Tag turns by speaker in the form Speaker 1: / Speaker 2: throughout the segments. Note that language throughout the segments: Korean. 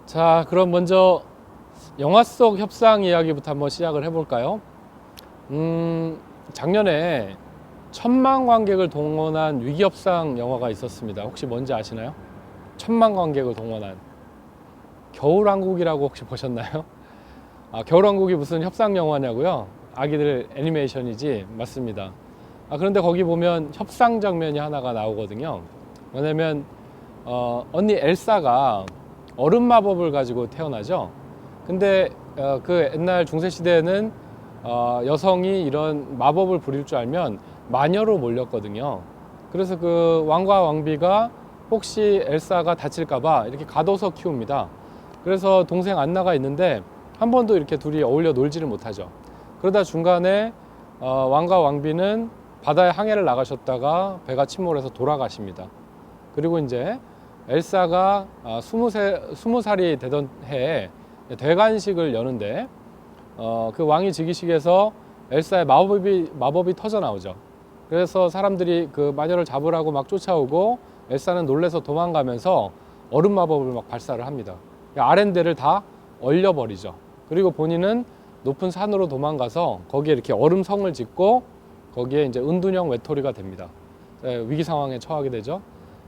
Speaker 1: 자, 그럼 먼저 영화 속 협상 이야기부터 한번 시작을 해볼까요? 작년에 1,000만 관객을 동원한 위기협상 영화가 있었습니다. 혹시 뭔지 아시나요? 1,000만 관객을 동원한 겨울왕국이라고 혹시 보셨나요? 겨울왕국이 무슨 협상 영화냐고요? 아기들 애니메이션이지. 맞습니다. 그런데 거기 보면 협상 장면이 하나가 나오거든요. 뭐냐면 언니 엘사가 얼음 마법을 가지고 태어나죠. 근데 그 옛날 중세시대에는 여성이 이런 마법을 부릴 줄 알면 마녀로 몰렸거든요. 그래서 그 왕과 왕비가 혹시 엘사가 다칠까봐 이렇게 가둬서 키웁니다. 그래서 동생 안나가 있는데 한 번도 이렇게 둘이 어울려 놀지를 못하죠. 그러다 중간에 왕과 왕비는 바다에 항해를 나가셨다가 배가 침몰해서 돌아가십니다. 그리고 이제 엘사가 20살이 되던 해에 대관식을 여는데 그 왕이 즉위식에서 엘사의 마법이 터져 나오죠. 그래서 사람들이 그 마녀를 잡으라고 막 쫓아오고 엘사는 놀래서 도망가면서 얼음 마법을 막 발사를 합니다. 아렌데를 다 얼려버리죠. 그리고 본인은 높은 산으로 도망가서 거기에 이렇게 얼음성을 짓고 거기에 이제 은둔형 외톨이가 됩니다. 위기 상황에 처하게 되죠.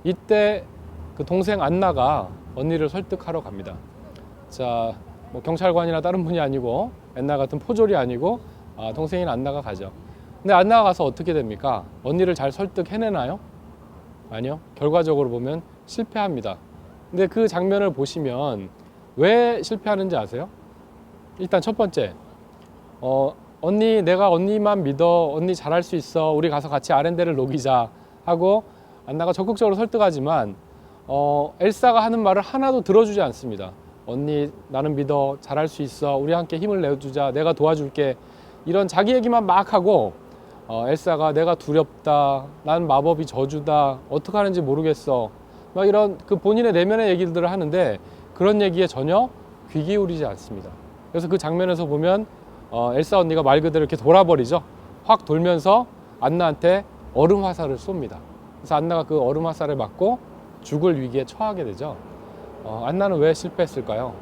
Speaker 1: 이때 그 동생 안나가 언니를 설득하러 갑니다. 자, 뭐 경찰관이나 다른 분이 아니고 옛날 같은 포졸이 아니고 동생인 안나가 가죠. 근데 안나가 가서 어떻게 됩니까? 언니를 잘 설득해내나요? 아니요. 결과적으로 보면 실패합니다. 근데 그 장면을 보시면 왜 실패하는지 아세요? 일단 첫 번째, 언니, 내가 언니만 믿어. 언니 잘할 수 있어. 우리 가서 같이 아렌데를 녹이자 하고 안나가 적극적으로 설득하지만 엘사가 하는 말을 하나도 들어주지 않습니다. 언니, 나는 믿어. 잘할 수 있어. 우리 함께 힘을 내주자. 내가 도와줄게. 이런 자기 얘기만 막 하고 엘사가 내가 두렵다. 난 마법이 저주다. 어떻게 하는지 모르겠어. 막 이런 그 본인의 내면의 얘기들을 하는데 그런 얘기에 전혀 귀 기울이지 않습니다. 그래서 그 장면에서 보면 엘사 언니가 말 그대로 이렇게 돌아버리죠. 확 돌면서 안나한테 얼음 화살을 쏩니다. 그래서 안나가 그 얼음 화살을 맞고 죽을 위기에 처하게 되죠. 안나는 왜 실패했을까요?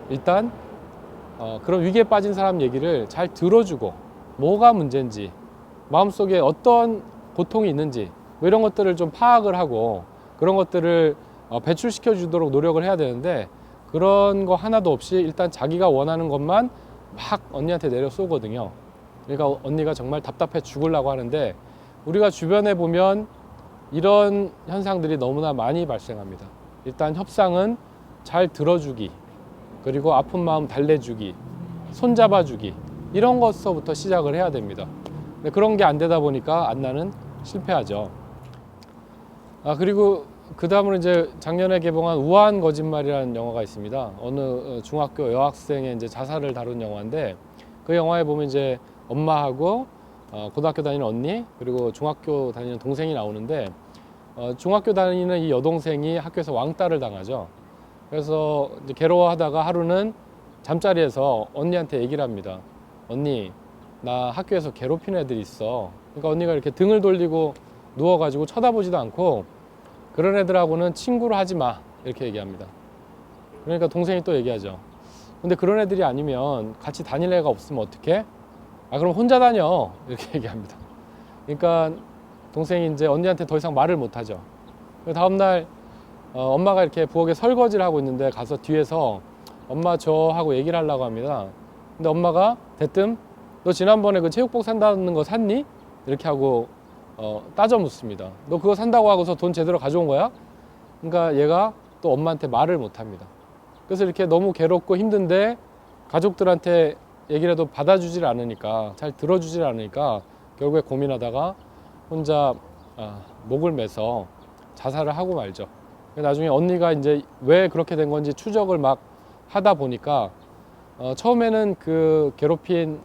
Speaker 1: 일단 그런 위기에 빠진 사람 얘기를 잘 들어주고 뭐가 문제인지 마음속에 어떤 고통이 있는지 뭐 이런 것들을 좀 파악을 하고 그런 것들을 배출시켜 주도록 노력을 해야 되는데 그런 거 하나도 없이 일단 자기가 원하는 것만 막 언니한테 내려 쏘거든요. 그러니까 언니가 정말 답답해 죽으려고 하는데 우리가 주변에 보면 이런 현상들이 너무나 많이 발생합니다. 일단 협상은 잘 들어주기, 그리고 아픈 마음 달래주기, 손잡아주기 이런 것서부터 시작을 해야 됩니다. 근데 그런 게 안 되다 보니까 안나는 실패하죠. 그리고 그 다음으로 이제 작년에 개봉한 우아한 거짓말이라는 영화가 있습니다. 어느 중학교 여학생의 이제 자살을 다룬 영화인데 그 영화에 보면 이제 엄마하고 고등학교 다니는 언니 그리고 중학교 다니는 동생이 나오는데 중학교 다니는 이 여동생이 학교에서 왕따를 당하죠. 그래서 이제 괴로워하다가 하루는 잠자리에서 언니한테 얘기를 합니다. 언니, 나 학교에서 괴롭히는 애들이 있어. 그러니까 언니가 이렇게 등을 돌리고 누워가지고 쳐다보지도 않고 그런 애들하고는 친구를 하지 마 이렇게 얘기합니다. 그러니까 동생이 또 얘기하죠. 근데 그런 애들이 아니면 같이 다닐 애가 없으면 어떡해? 그럼 혼자 다녀 이렇게 얘기합니다. 그러니까 동생이 이제 언니한테 더 이상 말을 못하죠. 다음날 엄마가 이렇게 부엌에 설거지를 하고 있는데 가서 뒤에서 엄마 저 하고 얘기를 하려고 합니다. 근데 엄마가 대뜸 너 지난번에 그 체육복 산다는 거 샀니? 이렇게 하고 따져 묻습니다. 너 그거 산다고 하고서 돈 제대로 가져온 거야? 그러니까 얘가 또 엄마한테 말을 못합니다. 그래서 이렇게 너무 괴롭고 힘든데 가족들한테 얘기를 해도 받아주질 않으니까 잘 들어주질 않으니까 결국에 고민하다가 혼자 목을 매서 자살을 하고 말죠. 나중에 언니가 이제 왜 그렇게 된 건지 추적을 막 하다 보니까 처음에는 그 괴롭힌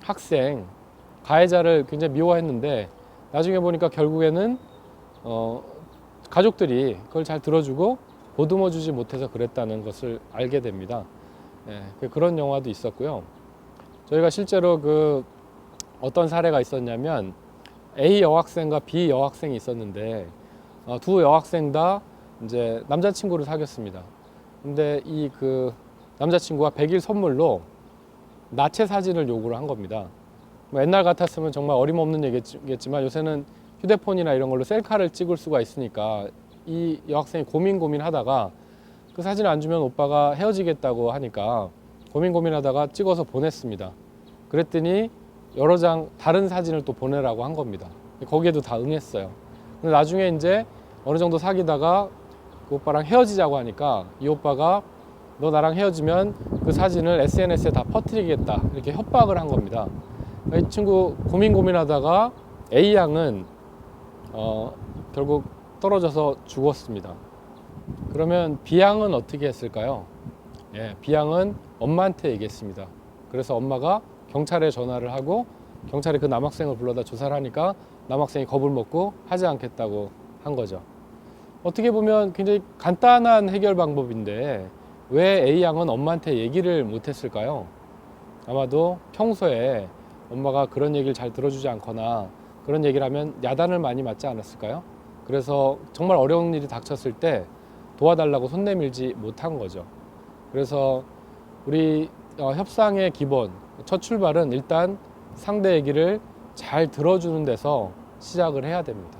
Speaker 1: 학생 가해자를 굉장히 미워했는데 나중에 보니까 결국에는 가족들이 그걸 잘 들어주고 보듬어 주지 못해서 그랬다는 것을 알게 됩니다. 그런 영화도 있었고요. 저희가 실제로 그 어떤 사례가 있었냐면 A 여학생과 B 여학생이 있었는데 두 여학생 다 이제 남자친구를 사귀었습니다. 근데 이 그 남자친구가 100일 선물로 나체 사진을 요구를 한 겁니다. 뭐 옛날 같았으면 정말 어림없는 얘기겠지만 요새는 휴대폰이나 이런 걸로 셀카를 찍을 수가 있으니까 이 여학생이 고민하다가 그 사진을 안 주면 오빠가 헤어지겠다고 하니까 고민하다가 찍어서 보냈습니다. 그랬더니 여러 장 다른 사진을 또 보내라고 한 겁니다. 거기에도 다 응했어요. 근데 나중에 이제 어느 정도 사귀다가 그 오빠랑 헤어지자고 하니까 이 오빠가 너 나랑 헤어지면 그 사진을 SNS에 다 퍼뜨리겠다 이렇게 협박을 한 겁니다. 이 친구 고민하다가 A양은 결국 떨어져서 죽었습니다. 그러면 B양은 어떻게 했을까요? 예, B양은 엄마한테 얘기했습니다. 그래서 엄마가 경찰에 전화를 하고 경찰이 그 남학생을 불러다 조사를 하니까 남학생이 겁을 먹고 하지 않겠다고 한 거죠. 어떻게 보면 굉장히 간단한 해결 방법인데 왜 A양은 엄마한테 얘기를 못했을까요? 아마도 평소에 엄마가 그런 얘기를 잘 들어주지 않거나 그런 얘기를 하면 야단을 많이 맞지 않았을까요? 그래서 정말 어려운 일이 닥쳤을 때 도와달라고 손 내밀지 못한 거죠. 그래서 우리 협상의 기본, 첫 출발은 일단 상대 얘기를 잘 들어주는 데서 시작을 해야 됩니다.